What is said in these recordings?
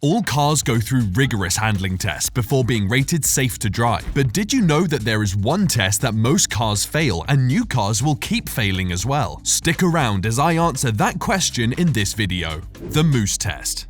All cars go through rigorous handling tests before being rated safe to drive. But did you know that there is one test that most cars fail and new cars will keep failing as well? Stick around as I answer that question in this video. The Moose Test.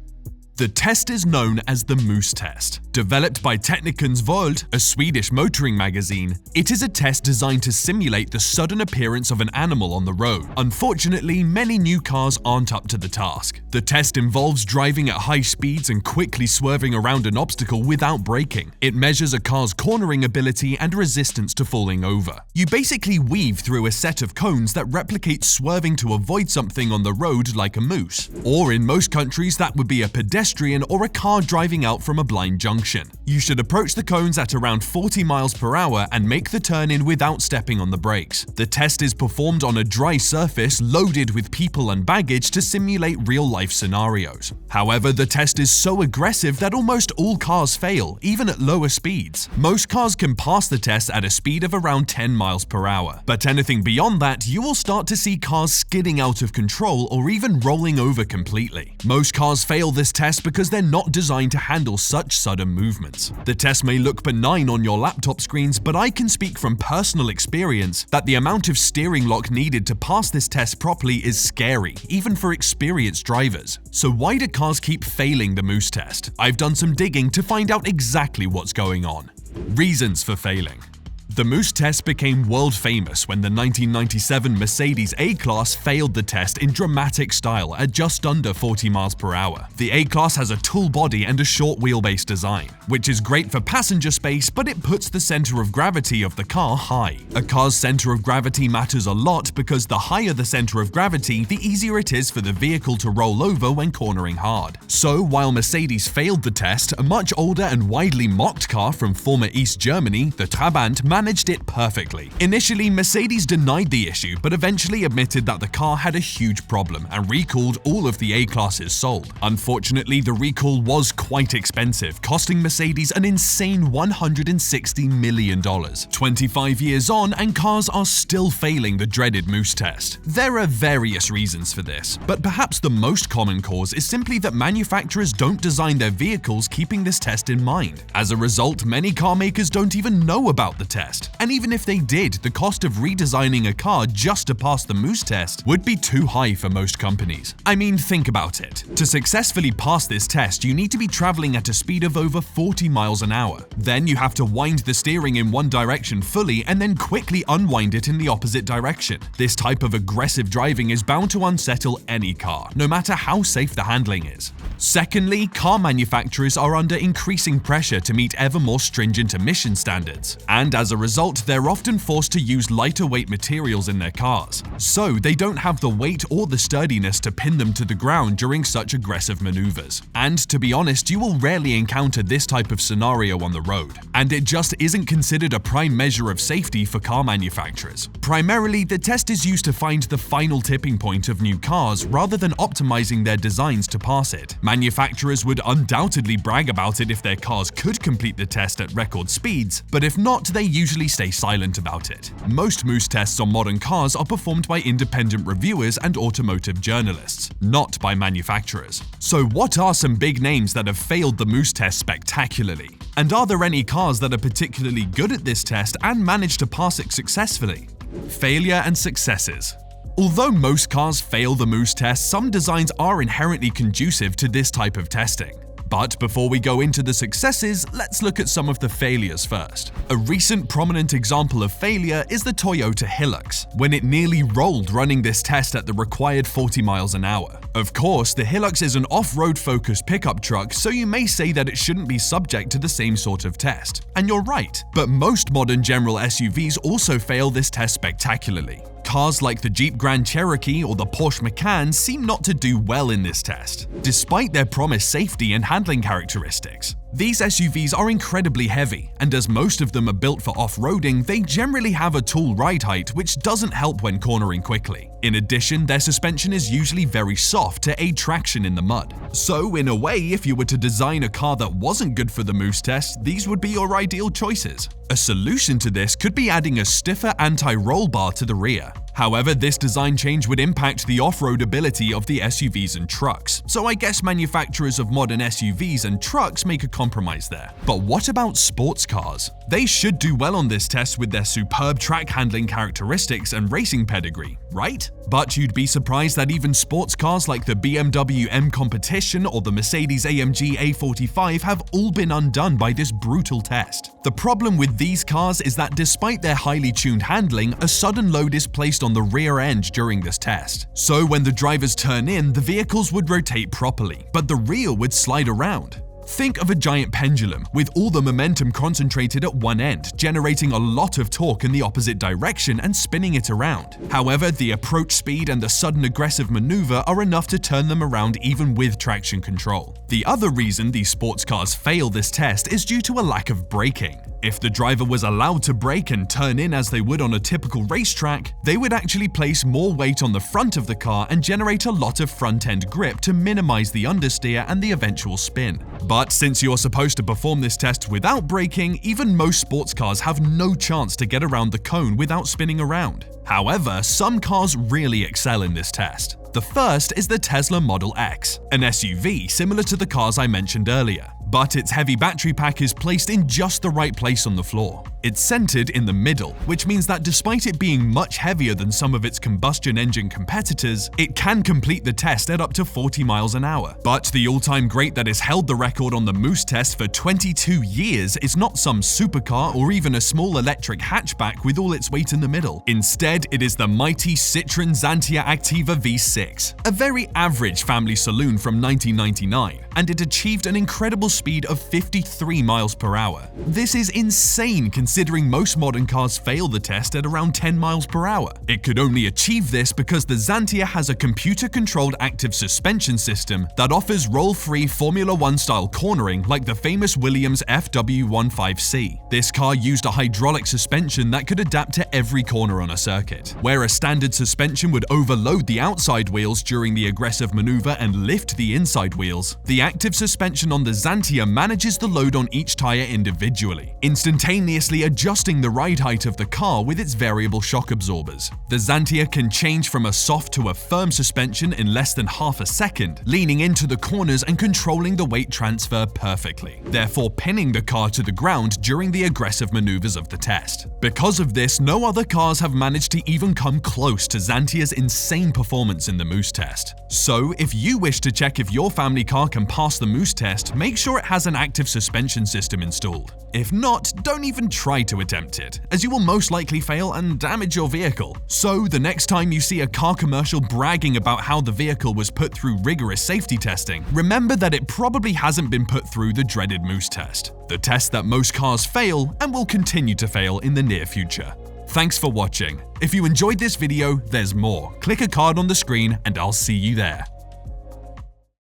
The test is known as the Moose Test. Developed by Teknikens Volt, a Swedish motoring magazine, it is a test designed to simulate the sudden appearance of an animal on the road. Unfortunately, many new cars aren't up to the task. The test involves driving at high speeds and quickly swerving around an obstacle without braking. It measures a car's cornering ability and resistance to falling over. You basically weave through a set of cones that replicate swerving to avoid something on the road like a moose. Or in most countries, that would be a pedestrian or a car driving out from a blind junction. You should approach the cones at around 40 miles per hour and make the turn in without stepping on the brakes. The test is performed on a dry surface loaded with people and baggage to simulate real-life scenarios. However, the test is so aggressive that almost all cars fail, even at lower speeds. Most cars can pass the test at a speed of around 10 miles per hour. But anything beyond that, you will start to see cars skidding out of control or even rolling over completely. Most cars fail this test because they're not designed to handle such sudden movements. The test may look benign on your laptop screens, but I can speak from personal experience that the amount of steering lock needed to pass this test properly is scary, even for experienced drivers. So why do cars keep failing the Moose Test? I've done some digging to find out exactly what's going on. Reasons for failing. The Moose Test became world famous when the 1997 Mercedes A-Class failed the test in dramatic style at just under 40 miles per hour. The A-Class has a tall body and a short wheelbase design, which is great for passenger space, but it puts the center of gravity of the car high. A car's center of gravity matters a lot because the higher the center of gravity, the easier it is for the vehicle to roll over when cornering hard. So while Mercedes failed the test, a much older and widely mocked car from former East Germany, the Trabant, managed it perfectly. Initially, Mercedes denied the issue, but eventually admitted that the car had a huge problem and recalled all of the A-classes sold. Unfortunately, the recall was quite expensive, costing Mercedes an insane $160 million. 25 years on, and cars are still failing the dreaded Moose Test. There are various reasons for this, but perhaps the most common cause is simply that manufacturers don't design their vehicles keeping this test in mind. As a result, many car makers don't even know about the test. And even if they did, the cost of redesigning a car just to pass the Moose Test would be too high for most companies. I mean, think about it. To successfully pass this test, you need to be traveling at a speed of over 40 miles an hour. Then you have to wind the steering in one direction fully and then quickly unwind it in the opposite direction. This type of aggressive driving is bound to unsettle any car, no matter how safe the handling is. Secondly, car manufacturers are under increasing pressure to meet ever more stringent emission standards, and as a result, they're often forced to use lighter weight materials in their cars. So they don't have the weight or the sturdiness to pin them to the ground during such aggressive maneuvers. And to be honest, you will rarely encounter this type of scenario on the road, and it just isn't considered a prime measure of safety for car manufacturers. Primarily, the test is used to find the final tipping point of new cars rather than optimizing their designs to pass it. Manufacturers would undoubtedly brag about it if their cars could complete the test at record speeds, but if not, they usually stay silent about it. Most Moose Tests on modern cars are performed by independent reviewers and automotive journalists, not by manufacturers. So what are some big names that have failed the Moose Test spectacularly? And are there any cars that are particularly good at this test and manage to pass it successfully? Failure and successes. Although most cars fail the Moose Test, some designs are inherently conducive to this type of testing. But before we go into the successes, let's look at some of the failures first. A recent prominent example of failure is the Toyota Hilux, when it nearly rolled running this test at the required 40 miles an hour. Of course, the Hilux is an off-road focused pickup truck, so you may say that it shouldn't be subject to the same sort of test. And you're right, but most modern general SUVs also fail this test spectacularly. Cars like the Jeep Grand Cherokee or the Porsche Macan seem not to do well in this test, despite their promised safety and handling characteristics. These SUVs are incredibly heavy, and as most of them are built for off-roading, they generally have a tall ride height which doesn't help when cornering quickly. In addition, their suspension is usually very soft to aid traction in the mud. So in a way, if you were to design a car that wasn't good for the Moose Test, these would be your ideal choices. A solution to this could be adding a stiffer anti-roll bar to the rear. However, this design change would impact the off-road ability of the SUVs and trucks, so I guess manufacturers of modern SUVs and trucks make a compromise there. But what about sports cars? They should do well on this test with their superb track handling characteristics and racing pedigree, right? But you'd be surprised that even sports cars like the BMW M Competition or the Mercedes-AMG A45 have all been undone by this brutal test. The problem with these cars is that despite their highly tuned handling, a sudden load is placed on the rear end during this test. So when the drivers turn in, the vehicles would rotate properly, but the rear would slide around. Think of a giant pendulum, with all the momentum concentrated at one end, generating a lot of torque in the opposite direction and spinning it around. However, the approach speed and the sudden aggressive maneuver are enough to turn them around even with traction control. The other reason these sports cars fail this test is due to a lack of braking. If the driver was allowed to brake and turn in as they would on a typical racetrack, they would actually place more weight on the front of the car and generate a lot of front-end grip to minimize the understeer and the eventual spin. But since you're supposed to perform this test without braking, even most sports cars have no chance to get around the cone without spinning around. However, some cars really excel in this test. The first is the Tesla Model X, an SUV similar to the cars I mentioned earlier, but its heavy battery pack is placed in just the right place on the floor. It's centered in the middle, which means that despite it being much heavier than some of its combustion engine competitors, it can complete the test at up to 40 miles an hour. But the all-time great that has held the record on the Moose test for 22 years is not some supercar or even a small electric hatchback with all its weight in the middle. Instead, it is the mighty Citroën Xantia Activa V6, a very average family saloon from 1999, and it achieved an incredible speed of 53 miles per hour. This is insane considering most modern cars fail the test at around 10 miles per hour. It could only achieve this because the Xantia has a computer-controlled active suspension system that offers roll-free Formula 1 style cornering like the famous Williams FW15C. This car used a hydraulic suspension that could adapt to every corner on a circuit. Where a standard suspension would overload the outside wheels during the aggressive maneuver and lift the inside wheels, the active suspension on the Xantia manages the load on each tire individually, instantaneously adjusting the ride height of the car with its variable shock absorbers. The Xantia can change from a soft to a firm suspension in less than half a second, leaning into the corners and controlling the weight transfer perfectly, therefore pinning the car to the ground during the aggressive maneuvers of the test. Because of this, no other cars have managed to even come close to Xantia's insane performance in the Moose test. So, if you wish to check if your family car can pass the Moose test, make sure it has an active suspension system installed. If not, don't even try to attempt it, as you will most likely fail and damage your vehicle. So, the next time you see a car commercial bragging about how the vehicle was put through rigorous safety testing, remember that it probably hasn't been put through the dreaded Moose test, the test that most cars fail and will continue to fail in the near future. Thanks for watching. If you enjoyed this video, there's more. Click a card on the screen and I'll see you there.